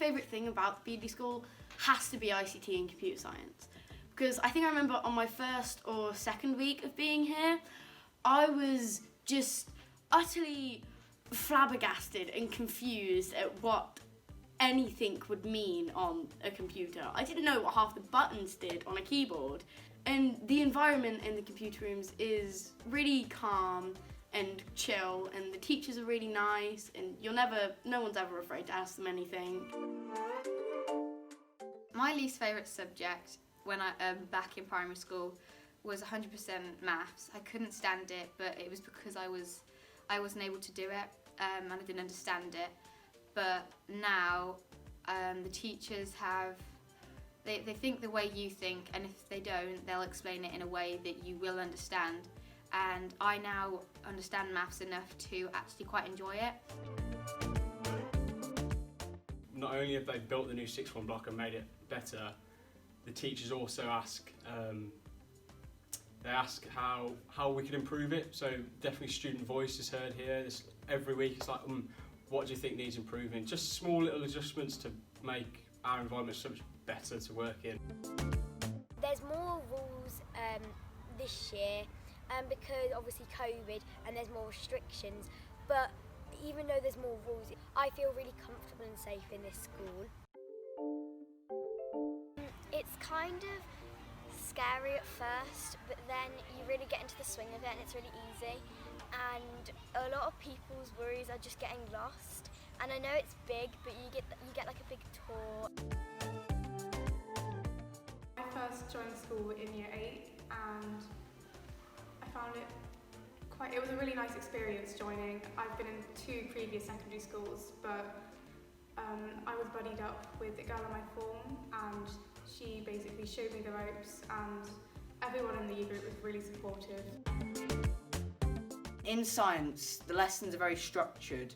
favourite thing about the Bewdley School has to be ICT and computer science. Because I think I remember on my first or second week of being here, I was just utterly flabbergasted and confused at what anything would mean on a computer. I didn't know what half the buttons did on a keyboard. And the environment in the computer rooms is really calm and chill, and the teachers are really nice, and no one's ever afraid to ask them anything. My least favourite subject when I back in primary school was 100% maths. I couldn't stand it, but it was because I wasn't able to do it and I didn't understand it. But now the teachers they think the way you think, and if they don't, they'll explain it in a way that you will understand. And I now understand maths enough to actually quite enjoy it. Not only have they built the new sixth form block and made it better, the teachers also ask how we can improve it. So definitely student voice is heard here. Every week it's like, what do you think needs improving? Just small little adjustments to make our environment so much better to work in. There's more rules this year because obviously COVID and there's more restrictions, but even though there's more rules, I feel really comfortable and safe in this school. It's kind of scary at first, but then you really get into the swing of it and it's really easy. And a lot of people's worries are just getting lost. And I know it's big, but you get like a big tour. I first joined school in year 8 and I found it was a really nice experience joining. I've been in 2 previous secondary schools, but I was buddied up with a girl on my form and she basically showed me the ropes, and everyone in the year group was really supportive. In science, the lessons are very structured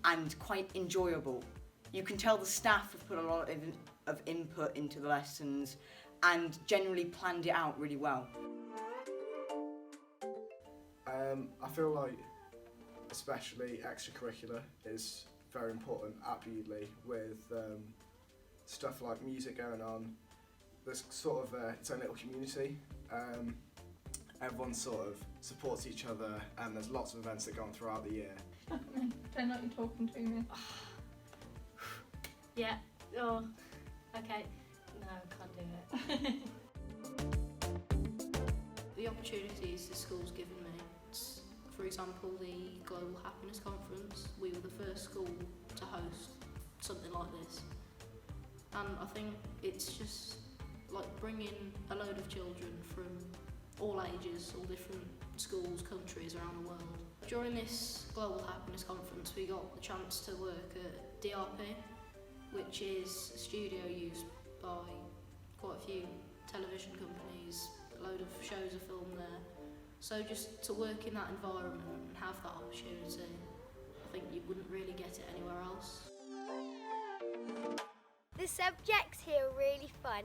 and quite enjoyable. You can tell the staff have put a lot of input into the lessons and generally planned it out really well. I feel like especially extracurricular is very important at Bewdley, with stuff like music going on. There's sort of its own little community. Everyone sort of supports each other and there's lots of events that go on throughout the year. Pretend like you're talking to me. Yeah, oh, okay. No, can't do it. The opportunities the school's given me, for example, the Global Happiness Conference, we were the first school to host something like this. And I think it's just like bringing a load of children from all ages, all different schools, countries around the world. During this Global Happiness Conference, we got the chance to work at DRP, which is a studio used by quite a few television companies. A load of shows are filmed there. So just to work in that environment and have that opportunity, I think you wouldn't really get it anywhere else. The subjects here are really fun.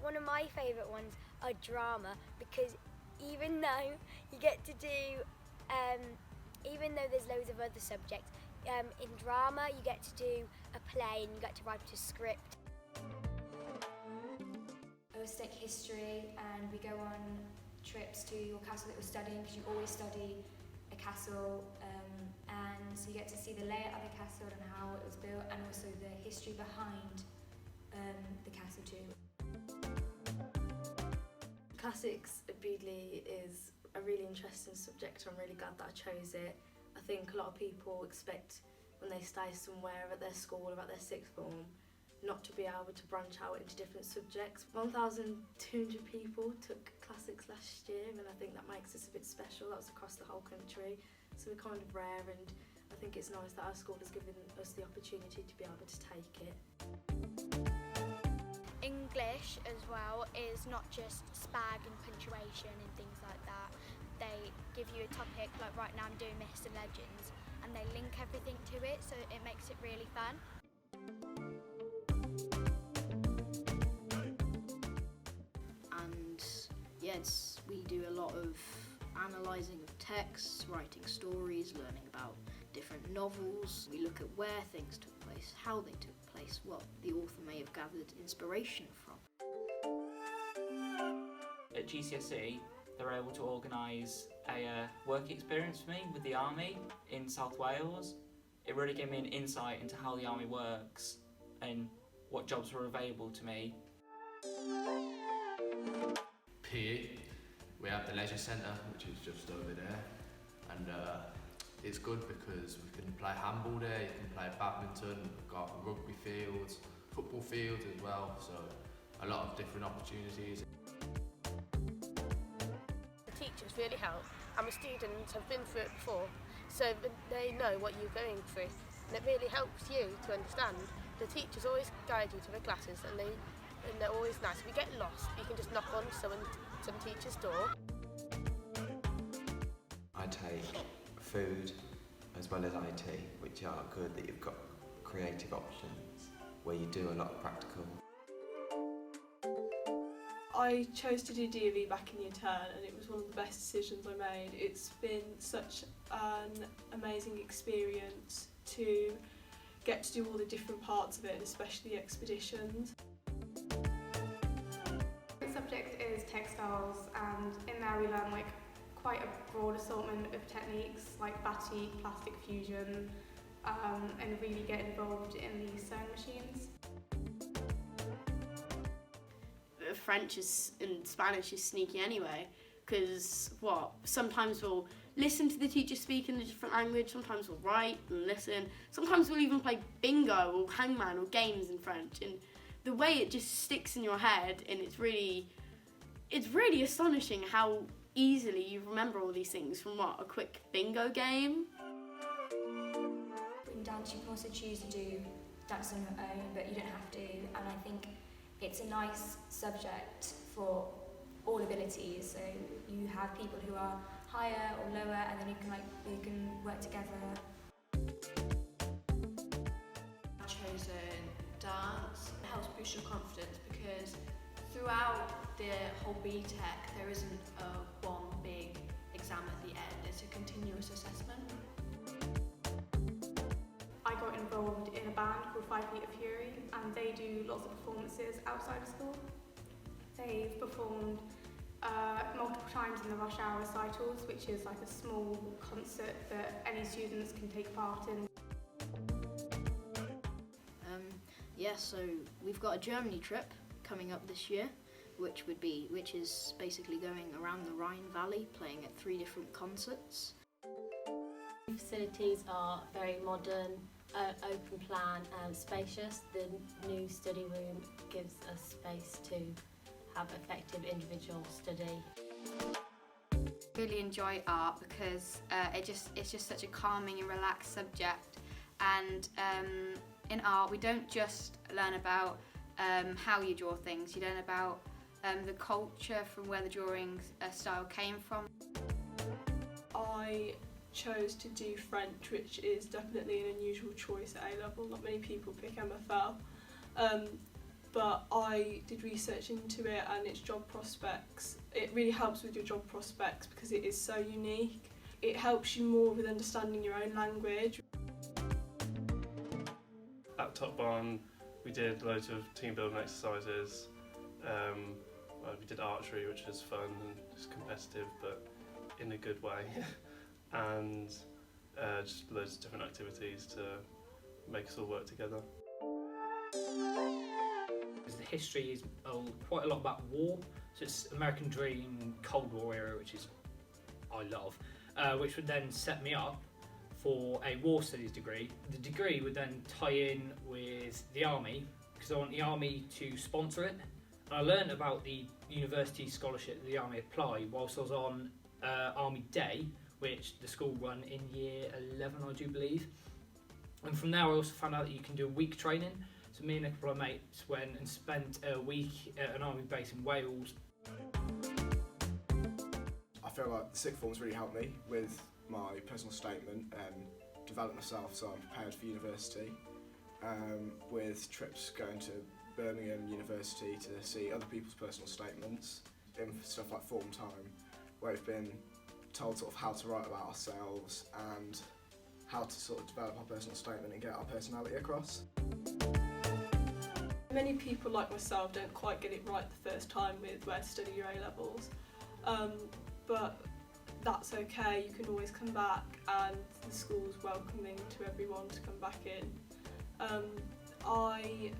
One of my favourite ones are drama, because even though you get to do, even though there's loads of other subjects, in drama you get to do a play and you get to write a script. I always take history and we go on trips to your castle that you're studying, because you always study a castle, and so you get to see the layout of the castle and how it was built, and also the history behind the castle too. Classics at Bewdley is a really interesting subject. I'm really glad that I chose it. I think a lot of people expect when they stay somewhere at their school or at their sixth form not to be able to branch out into different subjects. 1,200 people took classics last year, and I think that makes us a bit special. That was across the whole country, so we're kind of rare, and I think it's nice that our school has given us the opportunity to be able to take it. English as well is not just spag and punctuation and things like that. They give you a topic, like right now I'm doing Myths and Legends, and they link everything to it, so it makes it really fun. And we do a lot of analysing of texts, writing stories, learning about different novels. We look at where things took place, how they took place, what the author may have gathered inspiration from. At GCSE, they were able to organise a work experience for me with the Army in South Wales. It really gave me an insight into how the Army works and what jobs were available to me. PE, we have the leisure centre, which is just over there, and it's good because we can play handball there, you can play badminton, we've got rugby fields, football fields as well, so a lot of different opportunities. The teachers really help, and the students have been through it before, so they know what you're going through, and it really helps you to understand. The teachers always guide you to the classes, and they're always nice. If you get lost, you can just knock on some teacher's door. I take food as well as IT, which are good that you've got creative options where you do a lot of practical. I chose to do DV back in year 10 and it was one of the best decisions I made. It's been such an amazing experience to get to do all the different parts of it, and especially the expeditions. The subject is textiles, and in there we learn like quite a broad assortment of techniques like batik, plastic fusion, and really get involved in the sewing machines. French and Spanish is sneaky anyway, because sometimes we'll listen to the teacher speak in a different language, sometimes we'll write and listen, sometimes we'll even play bingo or hangman or games in French, and the way it just sticks in your head, and it's really astonishing how easily you remember all these things from a quick bingo game. In dance you can also choose to do dance on your own, but you don't have to, and I think it's a nice subject for all abilities, so you have people who are higher or lower, and then you can work together. I've chosen dance. It helps boost your confidence because throughout the whole BTEC there isn't one big exam at the end, it's a continuous assessment. I got involved in a band called 5 Feet of Fury, and they do lots of performances outside of school. They've performed multiple times in the rush hour recitals, which is like a small concert that any students can take part in. So we've got a Germany trip coming up this year, which is basically going around the Rhine Valley, playing at 3 different concerts. The facilities are very modern, open plan and spacious. The new study room gives us space to have effective individual study. Really enjoy art because it's just such a calming and relaxed subject, and in art we don't just learn about how you draw things, you learn about the culture from where the drawing style came from. I chose to do French, which is definitely an unusual choice at A-level. Not many people pick MFL, but I did research into it and its job prospects. It really helps with your job prospects because it is so unique. It helps you more with understanding your own language. At Top Barn we did loads of team building exercises. We did archery, which was fun and just competitive but in a good way. And just loads of different activities to make us all work together. The history is quite a lot about war, so it's American Dream, Cold War era, which is I love, which would then set me up for a war studies degree. The degree would then tie in with the army because I want the army to sponsor it. And I learned about the university scholarship that the army apply whilst I was on Army Day, which the school run in year 11, I do believe. And from there I also found out that you can do a week training. So me and a couple of mates went and spent a week at an army base in Wales. I feel like the sixth form's really helped me with my personal statement and develop myself so I'm prepared for university. With trips going to Birmingham University to see other people's personal statements in stuff like form time, where we've been told sort of how to write about ourselves and how to sort of develop our personal statement and get our personality across. Many people like myself don't quite get it right the first time with where to study your A-levels, but that's okay. You can always come back, and the school's welcoming to everyone to come back in. I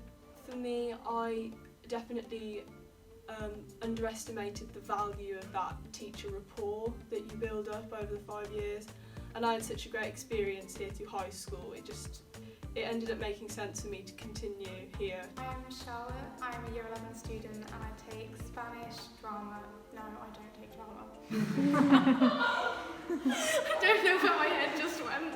definitely underestimated the value of that teacher rapport that you build up over the 5 years, and I had such a great experience here through high school. It ended up making sense for me to continue here. I'm Charlotte, I'm a Year 11 student and I take Spanish, drama. No, I don't take drama. I don't know where my head just went.